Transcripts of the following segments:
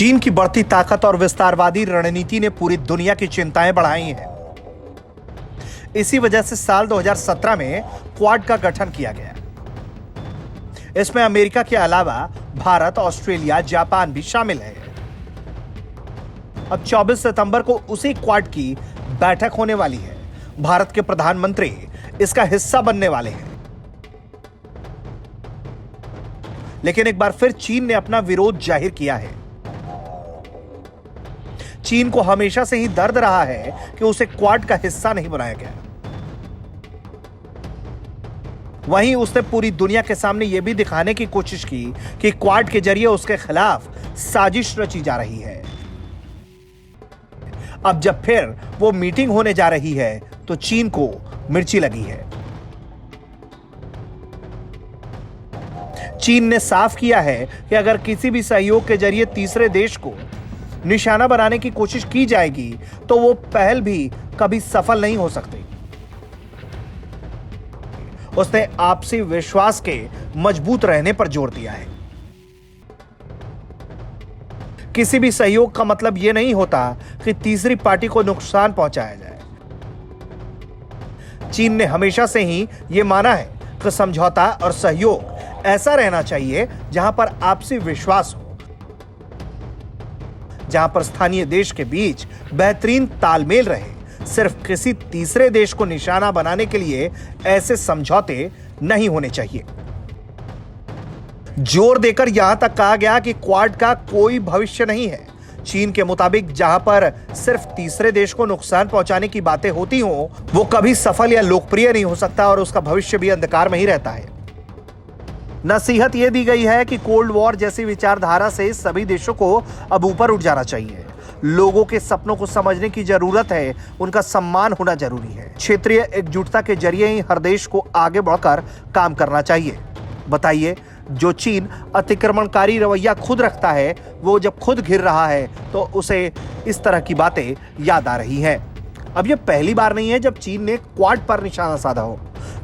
चीन की बढ़ती ताकत और विस्तारवादी रणनीति ने पूरी दुनिया की चिंताएं बढ़ाई हैं। इसी वजह से साल 2017 में क्वाड का गठन किया गया। इसमें अमेरिका के अलावा भारत, ऑस्ट्रेलिया, जापान भी शामिल है। अब 24 सितंबर को उसी क्वाड की बैठक होने वाली है। भारत के प्रधानमंत्री इसका हिस्सा बनने वाले हैं। लेकिन एक बार फिर चीन ने अपना विरोध जाहिर किया है। चीन को हमेशा से ही दर्द रहा है कि उसे क्वाड का हिस्सा नहीं बनाया गया। वहीं उसने पूरी दुनिया के सामने यह भी दिखाने की कोशिश की कि क्वाड के जरिए उसके खिलाफ साजिश रची जा रही है। अब जब फिर वो मीटिंग होने जा रही है तो चीन को मिर्ची लगी है। चीन ने साफ किया है कि अगर किसी भी सहयोग के जरिए तीसरे देश को निशाना बनाने की कोशिश की जाएगी तो वो पहल भी कभी सफल नहीं हो सकती। उसने आपसी विश्वास के मजबूत रहने पर जोर दिया है। किसी भी सहयोग का मतलब यह नहीं होता कि तीसरी पार्टी को नुकसान पहुंचाया जाए। चीन ने हमेशा से ही यह माना है कि समझौता और सहयोग ऐसा रहना चाहिए जहां पर आपसी विश्वास हो, जहां पर स्थानीय देश के बीच बेहतरीन तालमेल रहे। सिर्फ किसी तीसरे देश को निशाना बनाने के लिए ऐसे समझौते नहीं होने चाहिए। जोर देकर यहां तक कहा गया कि क्वाड का कोई भविष्य नहीं है। चीन के मुताबिक जहां पर सिर्फ तीसरे देश को नुकसान पहुंचाने की बातें होती हों, वो कभी सफल या लोकप्रिय नहीं हो सकता और उसका भविष्य भी अंधकार में ही रहता है। नसीहत यह दी गई है कि कोल्ड वॉर जैसी विचारधारा से सभी देशों को अब ऊपर उठ जाना चाहिए। लोगों के सपनों को समझने की जरूरत है, उनका सम्मान होना जरूरी है। क्षेत्रीय एकजुटता के जरिए ही हर देश को आगे बढ़कर काम करना चाहिए। बताइए, जो चीन अतिक्रमणकारी रवैया खुद रखता है, वो जब खुद घिर रहा है तो उसे इस तरह की बातें याद आ रही हैं। अब यह पहली बार नहीं है जब चीन ने क्वाड पर निशाना साधा हो।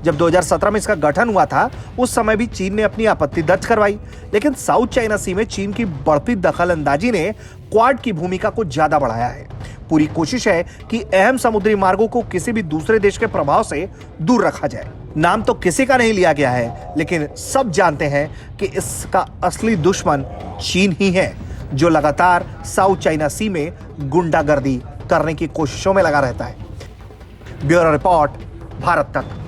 जब 2017 में इसका गठन हुआ था, उस समय भी चीन ने अपनी आपत्ति दर्ज करवाई। लेकिन साउथ चाइना सी में चीन की बढ़ती दखलंदाजी ने क्वाड की भूमिका को ज्यादा बढ़ाया है। पूरी कोशिश है कि अहम समुद्री मार्गों को किसी भी दूसरे देश के प्रभाव से दूर रखा जाए। नाम तो किसी का नहीं लिया गया है, लेकिन सब जानते हैं कि इसका असली दुश्मन चीन ही है, जो लगातार साउथ चाइना सी में गुंडागर्दी करने की कोशिशों में लगा रहता है। ब्यूरो रिपोर्ट, भारत तक।